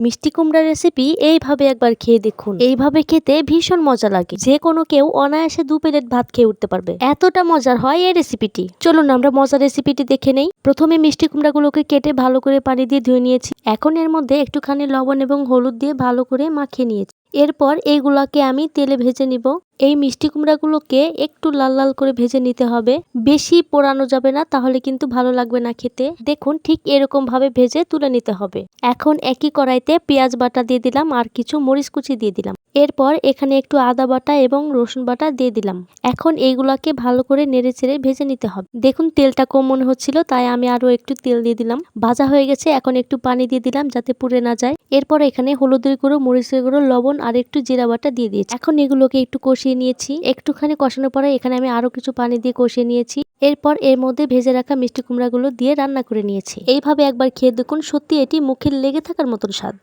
মিষ্টি কুমড়ার রেসিপি এইভাবে একবার খেয়ে দেখুন। এইভাবে খেতে ভীষণ মজা লাগে, যে কোনো কেউ অনায়াসে 2 প্লেট ভাত খেয়ে উঠতে পারবে, এতটা মজার হয় এই রেসিপিটি। চলুন আমরা মজার রেসিপিটি দেখে নেই। প্রথমে মিষ্টি কুমড়াগুলোকে কেটে ভালো করে পানি দিয়ে ধুয়ে নিয়েছি। এখন এর মধ্যে একটুখানি লবণ এবং হলুদ দিয়ে ভালো করে মাখিয়ে নিয়েছি। এরপর এইগুলাকে আমি তেলে ভেজে নিব। এই মিষ্টি কুমড়াগুলোকে একটু লাল লাল করে ভেজে নিতে হবে, বেশি পোড়ানো যাবে না, তাহলে কিন্তু ভালো লাগবে না খেতে। দেখুন ঠিক এরকম ভাবে ভেজে তুলে নিতে হবে। এখন একই কড়াইতে পেঁয়াজ বাটা দিয়ে দিলাম আর কিছু মরিচ কুচি দিয়ে দিলাম। এরপর এখানে একটু আদা বাটা এবং রসুন বাটা দিয়ে দিলাম। এখন এইগুলাকে ভালো করে নেড়ে চেড়ে ভেজে নিতে হবে। দেখুন তেলটা কম মনে হচ্ছিল, তাই আমি আরো একটু তেল দিয়ে দিলাম। ভাজা হয়ে গেছে, এখন একটু পানি দিয়ে দিলাম যাতে পুড়ে না যায়। এরপর এখানে হলুদের গুঁড়ো, মরিচের গুঁড়ো, লবণ আর একটু জিরা বাটা দিয়ে দিয়েছি। এখন এগুলোকে একটু কষিয়ে নিয়েছি। একটুখানি কষানোর পরে এখানে আমি আরো কিছু পানি দিয়ে কষিয়ে নিয়েছি। এরপর এর মধ্যে ভেজে রাখা মিষ্টি কুমড়াগুলো দিয়ে রান্না করে নিয়েছি। এইভাবে একবার খেয়ে দেখুন, সত্যি এটি মুখে লেগে থাকার মতন স্বাদ।